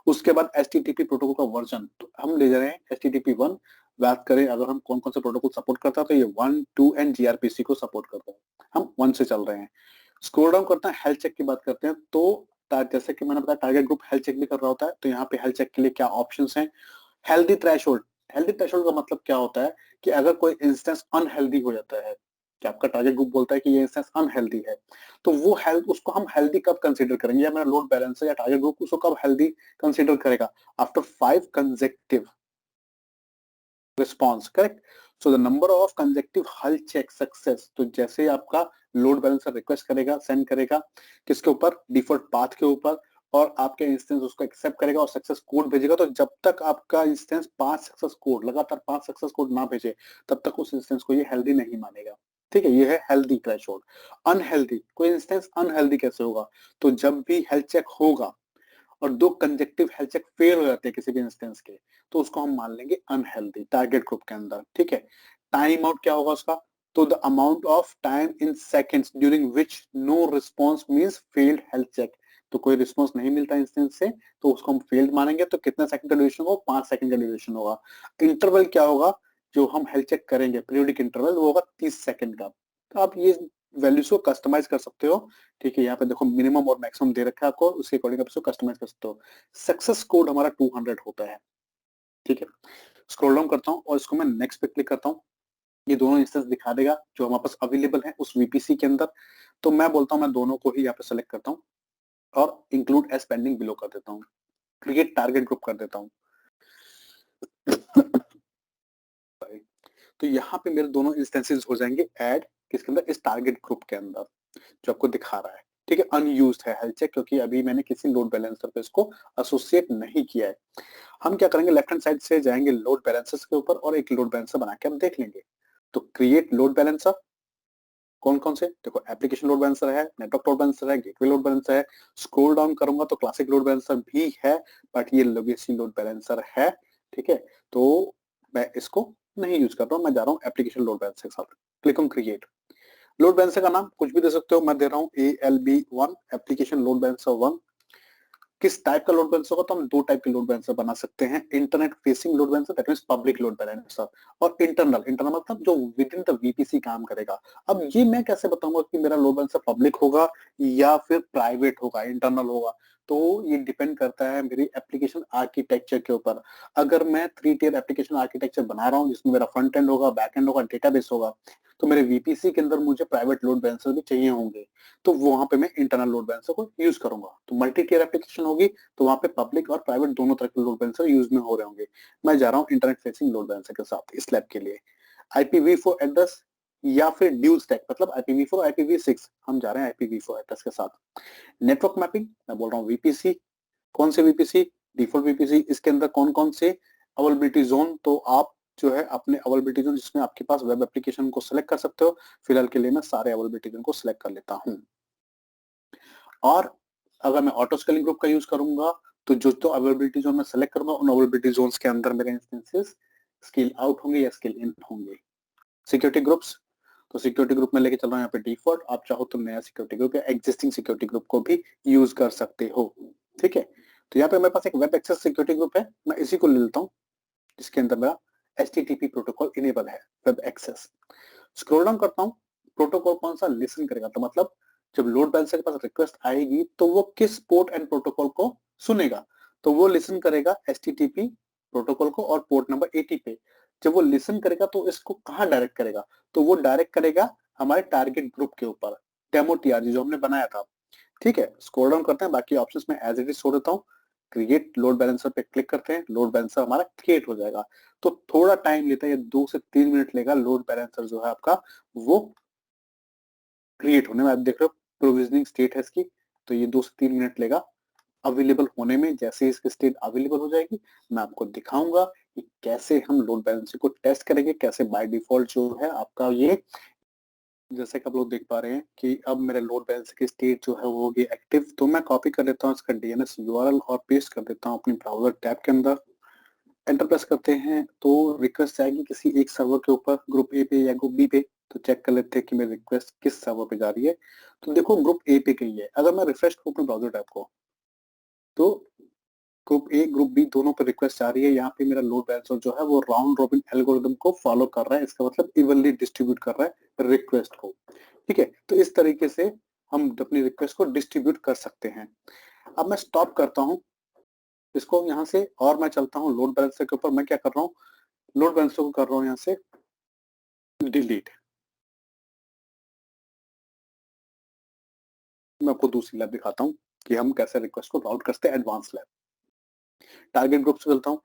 उसके बाद HTTP प्रोटोकॉल का वर्जन तो हम ले जा रहे हैं HTTP 1। बात करें अगर हम कौन कौन से प्रोटोकॉल सपोर्ट करता है तो ये 1, 2 एंड gRPC को सपोर्ट करता है, हम 1 से चल रहे हैं। स्क्रॉल डाउन करते हैं, हेल्थ चेक की बात करते हैं। तो जैसे कि मैंने बताया टारगेट ग्रुप हेल्थ चेक भी कर रहा होता है, तो यहाँ पे हेल्थ चेक के लिए क्या ऑप्शंस हैं? Healthy threshold. हेल्दी थ्रेशोल्ड का मतलब क्या होता है कि अगर कोई इंस्टेंस अनहेल्दी हो जाता है, कि आपका टारगेट ग्रुप बोलता है कि ये इंस्टेंस अनहेल्दी है, तो वो हेल्थ उसको हम हेल्दी कब कंसीडर करेंगे, या मेरा लोड बैलेंस या टारगेट ग्रुप उसको कब हेल्दी कंसीडर करेगा? After 5 consecutive response, correct. So the number of consecutive health check success, तो जैसे आपका लोड बैलेंसर रिक्वेस्ट करेगा, सेंड करेगा किसके ऊपर? डिफॉल्ट पाथ के ऊपर, और आपके इंस्टेंस उसको एक्सेप्ट करेगा और सक्सेस कोड भेजेगा। तो जब तक आपका इंस्टेंस 5 सक्सेस कोड लगातार 5 सक्सेस कोड ना भेजे तब तक उस इंस्टेंस को ये हेल्दी नहीं मानेगा, ठीक है। ये है हेल्दी थ्रेशोल्ड। अनहेल्दी, कोई इंस्टेंस अनहेल्दी कैसे होगा? तो जब भी हेल्थ चेक होगा और 2 कंजेक्टिव हेल्थ चेक फेल हो जाते हैं किसी भी इंस्टेंस के, तो उसको हम मान लेंगे अनहेल्दी टारगेट ग्रुप के अंदर, ठीक है। टाइम आउट क्या होगा उसका? तो the amount of time in seconds during which no response means failed health check. तो कोई रिस्पॉन्स नहीं मिलता इंस्टेंस से तो उसको हम फेल्ड मानेंगे। तो कितना सेकंड का ड्यूरेशन होगा? 5 सेकंड का ड्यूरेशन होगा। इंटरवल क्या होगा जो हम हेल्थ चेक करेंगे पीरियोडिक इंटरवल? वो होगा 30 सेकंड का। तो आप ये वैल्यूज को कस्टमाइज कर सकते हो, ठीक है। यहाँ पे देखो मिनिमम और मैक्सिमम दे रखा है आपको, उसके अकॉर्डिंग आप इसको कस्टमाइज कर सकते हो। सक्सेस कोड हमारा 200 होता है, ठीक है। स्क्रॉल डाउन करता हूँ और इसको मैं नेक्स्ट पे क्लिक करता हूँ। ये दोनों इंस्टेंस दिखा देगा जो हमारे पास अवेलेबल है उस VPC के अंदर। तो मैं बोलता हूँ मैं दोनों को ही यहाँ पे सेलेक्ट करता हूँ और इंक्लूड एज पेंडिंग बिलो कर देता हूँ, क्रिएट टारगेट ग्रुप कर देता हूँ। तो यहाँ पे मेरे दोनों इंस्टेंसेस हो जाएंगे ऐड किसके अंदर? इस टारगेट ग्रुप के अंदर जो आपको दिखा रहा है, ठीक है। अनयूज्ड है हेल्थ चेक क्योंकि अभी मैंने किसी लोड बैलेंसर पे इसको एसोसिएट नहीं किया है। हम क्या करेंगे, लेफ्ट हैंड साइड से जाएंगे लोड बैलेंसर्स के ऊपर और एक लोड बैलेंसर बना के हम देख लेंगे। तो क्रिएट लोड बैलेंसर, कौन कौन से? देखो एप्लीकेशन लोड बैलेंसर है, नेटवर्क लोड बैलेंसर है, गेटवे लोड बैलेंसर है। स्क्रॉल डाउन करूंगा तो क्लासिक लोड बैलेंसर भी है, बट ये लेगेसी लोड बैलेंसर है, ठीक है। तो मैं इसको नहीं यूज कर रहा हूँ, मैं जा रहा हूँ एप्लीकेशन लोड बैलेंसर के साथ। Click on create. Load balancer का नाम कुछ भी दे सकते हो, मैं दे रहा हूँ ALB1 एप्लीकेशन लोड बैलेंसर 1। किस टाइप का लोड बैलेंसर होगा? तो हम 2 टाइप के लोड बैलेंसर बना सकते हैं, internet facing load balancer that means public load balancer, और इंटरनल, इंटरनल मतलब जो विद इन द VPC काम करेगा। अब ये मैं कैसे बताऊंगा कि मेरा लोड बैलेंसर पब्लिक होगा या फिर प्राइवेट होगा, इंटरनल होगा? तो ये डिपेंड करता है मेरी एप्लीकेशन आर्किटेक्चर के ऊपर। अगर मैं 3 टियर एप्लीकेशन आर्किटेक्चर बना रहा हूँ जिसमें मेरा फ्रंट एंड होगा, बैक एंड होगा, डेटाबेस होगा, तो मेरे VPC के अंदर मुझे प्राइवेट लोड बैलेंसर भी चाहिए होंगे, तो वहां पे मैं इंटरनल लोड बैलेंसर को यूज करूंगा। तो मल्टी टियर एप्लीकेशन होगी तो वहां पे पब्लिक और प्राइवेट दोनों तरह के लोड बैलेंसर यूज में हो रहे होंगे। मैं जा रहा हूँ इंटरनेट फेसिंग लोड बैलेंसर के साथ इस लैब के लिए। IPv4 एड्रेस या फिर ड्यूल स्टैक मतलब IPv4 IPv6, हम जा रहे हैं IPv4 एड्रेस के साथ। नेटवर्क मैपिंग मैं बोल रहा हूँ VPC, कौन से VPC? Default VPC। इसके अंदर कौन कौन से अवेलेबिलिटी जोन? तो आप जो है अपने अवेलेबिलिटी जोन जिसमें आपके पास वेब एप्लीकेशन को सिलेक्ट कर सकते हो। फिलहाल के लिए मैं सारे अवेलेबिलिटी जोन को सिलेक्ट कर लेता हूँ। और अगर मैं ऑटो स्केलिंग ग्रुप का यूज करूंगा तो जो तो अवेलेबिलिटी जोन मैं सेलेक्ट करूंगा उन अवेलेबिलिटी जोन्स के अंदर मेरे इंस्टेंसेस स्केल आउट होंगे या स्केल इन होंगे। सिक्योरिटी ग्रुप्स, तो सिक्योरिटी ग्रुप में लेके चल रहा हूँ यहाँ पे डिफॉल्ट। आप चाहो तो नया सिक्योरिटी ग्रुप या एग्जिस्टिंग सिक्योरिटी ग्रुप को भी यूज कर सकते हो, ठीक है। तो यहाँ पे मेरे पास एक वेब एक्सेस सिक्योरिटी ग्रुप है, मैं इसी को ले लेता हूँ जिसके अंदर मेरा HTTP प्रोटोकॉल इनेबल है, वेब एक्सेस। स्क्रॉल डाउन करता हूँ प्रोटोकॉल कौन सा लिसन करेगा, तो मतलब जब लोड बैलेंसर के पास रिक्वेस्ट आएगी तो वो किस पोर्ट एंड प्रोटोकॉल को सुनेगा, तो वो लिसन करेगा एचटीटीपी प्रोटोकॉल को और पोर्ट नंबर 80 पे। जब वो लिसन करेगा तो इसको कहाँ डायरेक्ट करेगा, तो वो डायरेक्ट करेगा हमारे टारगेट ग्रुप के ऊपर, डेमो टीआरजी जो हमने बनाया था। ठीक है, स्क्रॉल डाउन करते हैं, बाकी ऑप्शंस में एज इट इज छोड़ देता हूँ। क्रिएट लोड बैलेंसर पे क्लिक करते हैं, लोड बैलेंसर हमारा क्रिएट हो जाएगा। तो थोड़ा टाइम लेता है, ये 2 से 3 मिनट लेगा लोड बैलेंसर जो है आपका वो क्रिएट होने में। आप देख रहे हो प्रोविजनिंग स्टेट है इसकी, तो ये 2 से 3 मिनट लेगा अवेलेबल होने में। जैसे ही इसकी स्टेट अवेलेबल हो जाएगी मैं आपको दिखाऊंगा कि कैसे हम लोड बैलेंसर को टेस्ट करेंगे, कैसे बाय डिफॉल्ट जो है आपका ये, जैसे कि आप लोग देख पा रहे हैं कि अब मेरे लोड बैलेंसर की स्टेट जो है वो होगी एक्टिव। तो मैं कॉपी कर लेता हूँ इसका डीएनएस यूआरएल और पेस्ट कर देता हूँ अपनी ब्राउजर टैब के अंदर। एंटर प्रेस करते हैं तो रिक्वेस्ट आएगी किसी एक सर्वर के ऊपर, ग्रुप ए पे या ग्रुप बी पे। तो चेक कर लेते हैं कि मेरी रिक्वेस्ट किस सर्वर पे जा रही है। तो देखो ग्रुप ए पे गई है। अगर मैं रिफ्रेश करूँ अपने ब्राउजर टैब को तो ग्रुप ए ग्रुप बी दोनों पर रिक्वेस्ट आ रही है। यहाँ पे मेरा लोड बैलेंसर जो है वो राउंड रॉबिन एल्गोरिदम को फॉलो कर रहा है, इसका मतलब इवनली डिस्ट्रीब्यूट कर रहा है रिक्वेस्ट को। ठीक है, तो इस तरीके से हम अपनी रिक्वेस्ट को डिस्ट्रीब्यूट कर सकते हैं। अब मैं स्टॉप करता हूँ इसको यहाँ से और मैं चलता हूँ लोड बैलेंसर के ऊपर। मैं क्या कर रहा हूँ, लोड बैलेंसर को कर रहा हूँ यहाँ से डिलीट। मैं आपको दूसरी लैब दिखाता हूँ कि हम कैसे रिक्वेस्ट को राउट करते हैं, एडवांस लैब। टारगेट ग्रुप से चलता हूँ,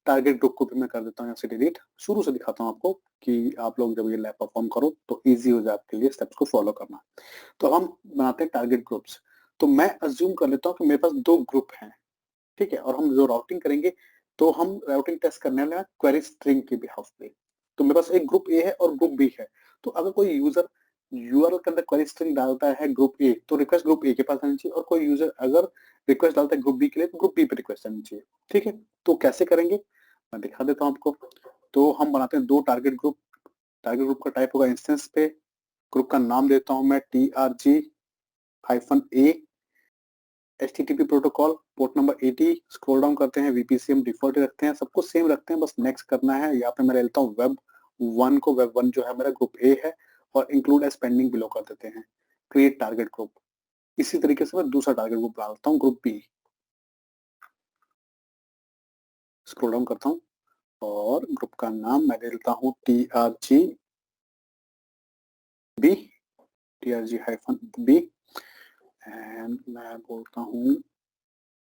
टारगेट ग्रुप को भी मैं कर देता हूँ यहाँ से डिलीट। शुरू से दिखाता हूँ आपको कि आप लोग जब ये लैब परफॉर्म करो तो इजी हो जाए आपके लिए स्टेप्स को फॉलो करना। तो हम बनाते हैं टारगेट ग्रुप्स। तो मैं अज्यूम कर लेता हूँ कि मेरे पास 2 ग्रुप हैं। ठीक है, और हम जो राउटिंग करेंगे तो हम राउटिंग टेस्ट करने वाले हैं क्वेरी स्ट्रिंग के बिहाफ पे। तो मेरे पास एक ग्रुप ए है और ग्रुप बी है। तो अगर कोई यूजर यूआरएल के अंदर क्वेरी स्ट्रिंग डालता है ग्रुप ए तो रिक्वेस्ट ग्रुप ए के पास आनी चाहिए, और कोई यूजर अगर रिक्वेस्ट डालता है ग्रुप बी के लिए तो ग्रुप बी पे रिक्वेस्ट आनी चाहिए। ठीक है, तो कैसे करेंगे मैं दिखा देता हूँ आपको। तो हम बनाते हैं 2 टारगेट ग्रुप। टारगेट ग्रुप का टाइप होगा इंस्टेंस पे। ग्रुप का नाम देता हूँ मैं TRG-A HTTP protocol port number 80। Scroll down करते हैं, VPC हम डिफॉल्ट रखते हैं, सब कुछ सेम रखते हैं, बस नेक्स्ट करना है। यहाँ पे मैं लेता हूँ वेब 1 को, वेब 1 जो है मेरा ग्रुप ए है, और इंक्लूड एज पेंडिंग बिलो कर देते हैं। Create target group. इसी तरीके से मैं दूसरा टारगेट ग्रुप डालता हूँ ग्रुप बी। स्क्रॉल डाउन करता हूँ और ग्रुप का नाम मैं देता हूँ TRG-B एंड मैं बोलता हूँ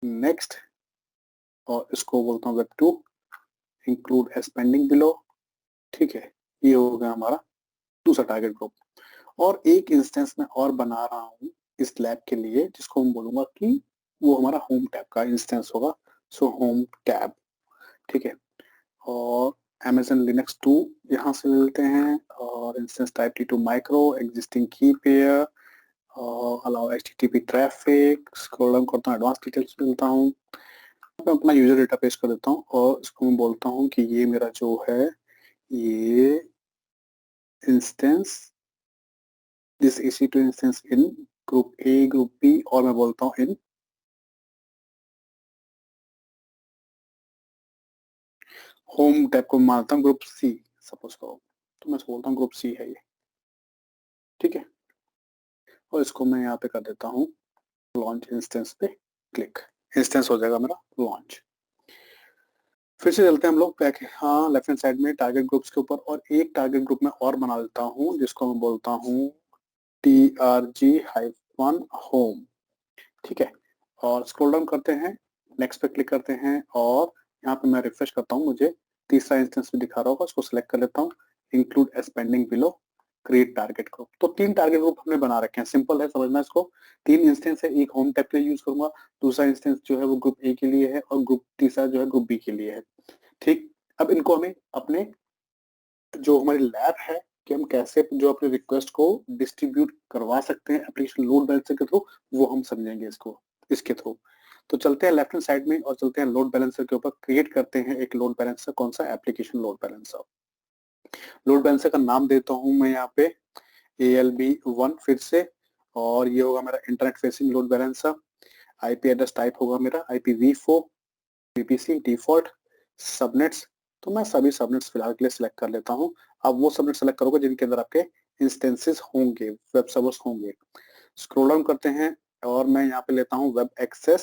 नेक्स्ट, और इसको बोलता हूँ web 2 include as pending below. ठीक है, ये हो गया हमारा दूसरा टारगेट ग्रुप। और एक इंस्टेंस में और बना रहा हूँ इस लैब के लिए, जिसको हम बोलूंगा कि वो हमारा होम टैब का इंस्टेंस होगा। So home tab. ठीक है, और Amazon Linux 2 यहाँ से लेते हैं, और instance type T2 micro existing की पेयर, और allow HTTP traffic. Scroll down करता हूँ, एडवांस डिटेल्स मिलता हूँ। मैं अपना यूजर डेटा पेश कर देता हूँ और इसको मैं बोलता हूँ कि ये मेरा जो है ये instance this EC2 instance in group A group B, और मैं बोलता हूँ इन होम टैब को मानता हूँ ग्रुप सी सपोज करो, तो मैं बोलता हूँ ग्रुप सी है ये। ठीक है, और इसको मैं यहाँ पे कर देता हूँ लॉन्च इंस्टेंस पे क्लिक। इंस्टेंस हो जाएगा मेरा लॉन्च। फिर से चलते हैं हम लोग बैक, हाँ लेफ्ट हैंड साइड में टारगेट ग्रुप्स के ऊपर, और एक टारगेट ग्रुप में और बना देता हूँ जिसको मैं बोलता हूँ TRG-होम। ठीक है, और स्क्रॉल डाउन करते हैं, नेक्स्ट पे क्लिक करते हैं, और यहाँ पे मैं रिफ्रेश करता हूँ, मुझे तीसरा इंस्टेंस भी दिखा रहा होगा, उसको सिलेक्ट कर लेता हूँ, include as pending below, create target group. तो 3 टारगेट ग्रुप हमने बना रखे हैं, सिंपल है समझना इसको। 3 इंस्टेंस है, एक होम टैब के लिए यूज करूंगा, दूसरा इंस्टेंस जो है वो ग्रुप ए के लिए है, और ग्रुप तीसरा जो है ग्रुप बी के लिए है। ठीक, अब इनको हमें अपने जो हमारी लैब है कि हम कैसे जो अपने रिक्वेस्ट को डिस्ट्रीब्यूट करवा सकते हैं एप्लीकेशन लोड बैलेंसर के थ्रू, वो हम समझेंगे इसको इसके थ्रू। तो चलते हैं लेफ्ट हैंड साइड में और चलते हैं लोड बैलेंसर के ऊपर। क्रिएट करते हैं एक लोड बैलेंसर, कौन सा, application load balancer. Load balancer का नाम देता हूँ मैं यहाँ पे ALB1 फिर से, और ये होगा मेरा internet facing load balancer. IP address type होगा मेरा IPv4, VPC डिफॉल्ट, सबनेट्स। तो मैं सभी सबनेट्स फिलहाल के लिए सिलेक्ट कर लेता हूँ। अब वो सबनेट सेलेक्ट करोगे जिनके अंदर आपके इंस्टेंसेस होंगे, वेब सर्वर्स होंगे। स्क्रॉल डाउन करते हैं और मैं यहाँ पे लेता हूँ web access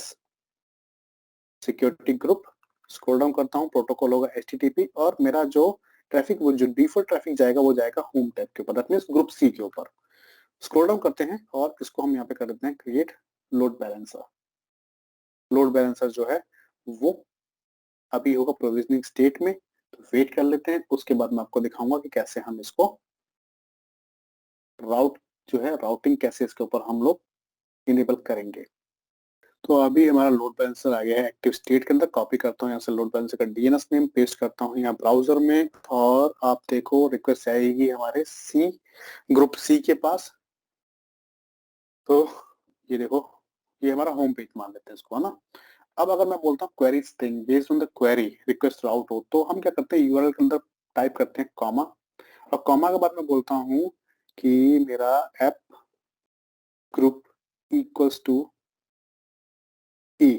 security group. Scroll down करता हूँ, प्रोटोकॉल होगा HTTP और मेरा जो ट्रैफिक, वो जो डिफॉल्ट ट्रैफिक जाएगा वो जाएगा होम टैब के ऊपर, दैट मींस ग्रुप सी के ऊपर। स्क्रॉल डाउन करते हैं और इसको हम यहाँ पे कर देते हैं create load balancer. Load balancer जो है वो अभी होगा प्रोविजनिंग स्टेट में, तो वेट कर लेते हैं। उसके बाद मैं आपको दिखाऊंगा कि कैसे हम इसको राउट जो है, राउटिंग कैसे इसके ऊपर हम लोग इनेबल करेंगे। तो अभी हमारा लोड बैलेंसर आ गया है एक्टिव स्टेट के अंदर। कॉपी करता हूँ यहाँ से लोड बैलेंसर का DNS नेम, पेस्ट करता हूँ यहाँ ब्राउजर में और आप देखो रिक्वेस्ट आएगी हमारे सी ग्रुप सी के पास। तो ये देखो, ये हमारा होम पेज मान लेते हैं इसको, है ना। अब अगर मैं बोलता हूँ query string based on the query request route हो, तो हम क्या करते हैं, यूआरएल के अंदर टाइप करते हैं कॉमा, और कॉमा के बाद मैं बोलता हूँ कि मेरा app group equals to A.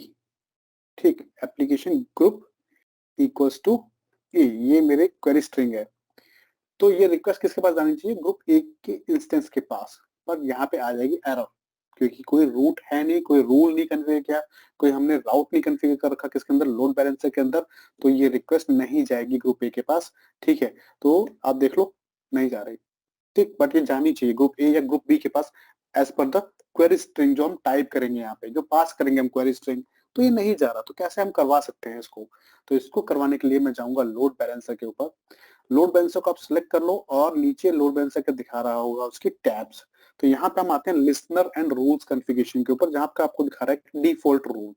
ठीक, एप्लीकेशन ग्रुप इक्वल्स टू ए, ये मेरे क्वेरी स्ट्रिंग है। तो ये रिक्वेस्ट किसके पास जानी चाहिए, ग्रुप ए के इंस्टेंस के पास। पर यहाँ पे आ जाएगी एरर, क्योंकि कोई रूट है नहीं, कोई रूल नहीं कन्फिगर किया, कोई हमने राउट नहीं कन्फिगर कर रखा किसके अंदर, लोड बैलेंसर के अंदर। तो ये रिक्वेस्ट नहीं जाएगी ग्रुप ए के पास। ठीक है, तो आप देख लो नहीं जा रही। ठीक, बट ये जानी चाहिए ग्रुप ए या ग्रुप बी के पास as per the query string जो हम टाइप करेंगे यहाँ पे, जो पास करेंगे हम क्वेरी स्ट्रिंग। तो ये नहीं जा रहा, तो कैसे हम करवा सकते हैं इसको। तो इसको करवाने के लिए मैं जाऊंगा लोड बैलेंसर के ऊपर। लोड बैलेंसर को आप सिलेक्ट कर लो और नीचे लोड बैलेंसर का दिखा रहा होगा उसकी टैब्स। तो यहाँ पे हम आते हैं लिसनर एंड रूल्स कॉन्फ़िगरेशन के ऊपर, जहां पे आपको दिखा रहा है डिफॉल्ट रूल।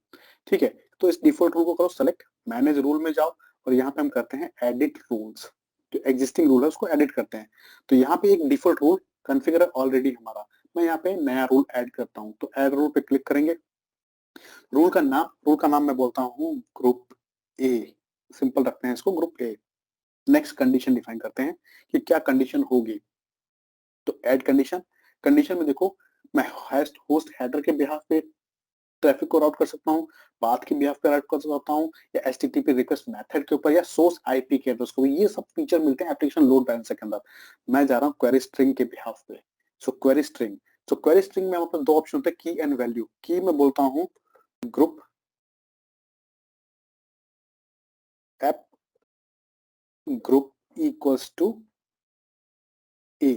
ठीक है, तो इस डिफॉल्ट रूल को करो सेलेक्ट, मैनेज रूल में जाओ और यहाँ पे हम करते हैं एडिट रूल्स। जो एग्जिस्टिंग रूल है उसको एडिट करते हैं। तो यहाँ पे एक डिफॉल्ट रूल कॉन्फ़िगर ऑलरेडी हमारा, मैं यहाँ पे नया रूल ऐड करता हूँ। तो ऐड रूल पे क्लिक करेंगे। रूल का नाम मैं बोलता हूँ ग्रुप ए, सिंपल रखते हैं इसको group A. Next condition define करते हैं कि क्या कंडीशन होगी। तो ऐड कंडीशन, कंडीशन में देखो मैं होस्ट हेडर के बिहाफ पे ट्रैफिक को राउट कर सकता हूँ, पाथ के बिहाफ पे राउट कर सकता हूँ, या HTTP रिक्वेस्ट मेथड के ऊपर, या सोर्स IP के एड्रेस को। ये सब फीचर मिलते हैं एप्लीकेशन लोड बैलेंसर के अंदर। मैं जा रहा हूँ क्वेरी स्ट्रिंग के बिहाफ पे। सो क्वेरी स्ट्रिंग, तो क्वेरी स्ट्रिंग में हमारे पास दो ऑप्शन होते हैं, की एंड वैल्यू। की मैं बोलता हूँ group app group equals to A.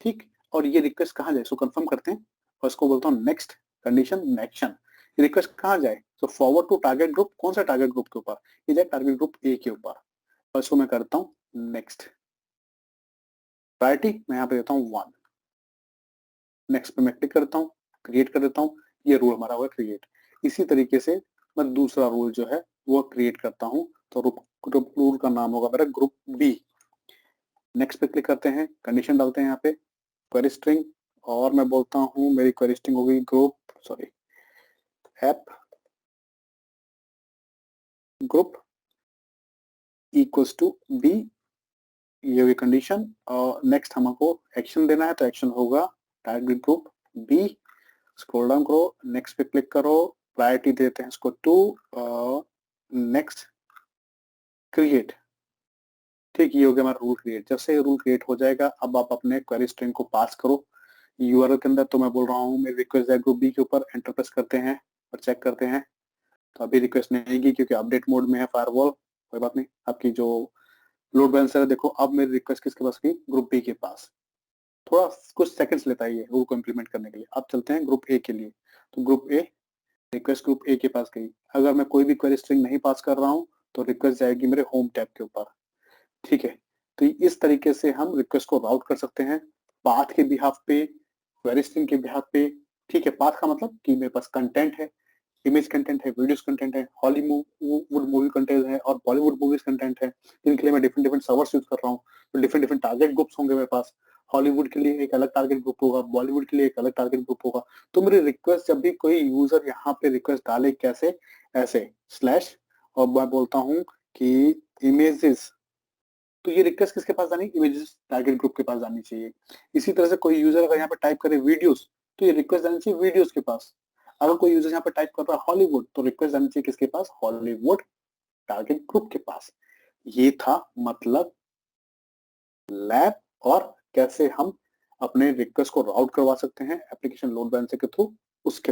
ठीक, और ये रिक्वेस्ट कहाँ जाए, सो कंफर्म करते हैं और इसको बोलता हूँ नेक्स्ट कंडीशन एक्शन। रिक्वेस्ट कहाँ जाए, so forward to target group. कौन सा टारगेट ग्रुप के ऊपर, ये जाए टारगेट ग्रुप ए के ऊपर, और इसको मैं करता हूँ नेक्स्ट। प्रायोरिटी मैं यहाँ पे देता हूँ 1। नेक्स्ट पे मैं क्लिक करता हूँ, क्रिएट कर देता हूँ। ये रूल हमारा हुआ क्रिएट। इसी तरीके से मैं दूसरा रूल जो है वो क्रिएट करता हूँ। तो रूल का नाम होगा मेरा ग्रुप बी। नेक्स्ट पे क्लिक करते हैं, कंडीशन डालते हैं यहाँ पे क्वेरी स्ट्रिंग, और मैं बोलता हूँ मेरी क्वेरी स्ट्रिंग होगी app group equals to B, ये हुई कंडीशन। और नेक्स्ट हमको एक्शन देना है, तो एक्शन होगा target group B. Scroll down करो, नेक्स्ट पे क्लिक करो, प्रायोरिटी देते हैं इसको 2, नेक्स्ट क्रिएट। ठीक, ये हो गया हमारा रूल क्रिएट। जब से रूल क्रिएट हो जाएगा, अब आप अपने क्वेरी स्ट्रिंग को पास करो यूआरएल के अंदर। तो मैं बोल रहा हूँ मेरी रिक्वेस्ट है ग्रुप बी के ऊपर, एंटर प्रेस करते हैं और चेक करते हैं। तो अभी रिक्वेस्ट नहीं आएगी क्योंकि अपडेट मोड में है फायरवॉल। कोई बात नहीं, आपकी जो लोड बैलेंसर है, देखो अब मेरी रिक्वेस्ट किसके पास गई, ग्रुप बी के पास। थोड़ा कुछ सेकंड्स लेता है ये रूल को इम्प्लीमेंट करने के लिए। अब चलते हैं ग्रुप ए के लिए। तो group A, request group A के पास गई। अगर मैं कोई भी क्वेरी स्ट्रिंग नहीं पास कर रहा हूँ तो रिक्वेस्ट जाएगी मेरे होम टैब के ऊपर। ठीक है, तो इस तरीके से हम रिक्वेस्ट को राउट कर सकते हैं, पाथ के बिहाफ पे, क्वेरी स्ट्रिंग के बिहाफ पे। ठीक है, पाथ का मतलब कि मेरे पास कंटेंट है, इमेज कंटेंट है, वीडियोस कंटेंट है, हॉलीवुड मूवी कंटेंट है और बॉलीवुड मूवीज कंटेंट है, जिनके लिए मैं डिफरेंट डिफरेंट सर्वर्स यूज कर रहा हूँ। तो डिफरेंट डिफरेंट टारगेट ग्रुप्स होंगे मेरे पास। हॉलीवुड के लिए एक अलग टारगेट ग्रुप होगा, बॉलीवुड के लिए एक अलग टारगेट ग्रुप होगा। तो मेरी रिक्वेस्ट जब भी कोई यूजर यहाँ पे रिक्वेस्ट डाले, कैसे, ऐसे स्लैश, और मैं बोलता हूँ कि इमेजेस, तो ये रिक्वेस्ट किसके पास जानी, इमेजेस टारगेट ग्रुप के पास जानी चाहिए। इसी तरह से कोई यूजर अगर यहाँ पे टाइप करे वीडियोस, तो ये रिक्वेस्ट जानी चाहिए वीडियोस के पास। अगर कोई यूजर यहाँ पे टाइप कर रहा है हॉलीवुड, तो रिक्वेस्ट जानी चाहिए किसके पास, हॉलीवुड टारगेट ग्रुप के पास। ये था मतलब लैब और कैसे हम अपने रिक्वेस्ट को राउट करवा सकते हैं एप्लीकेशन लोड बैलेंसर के थ्रू उसके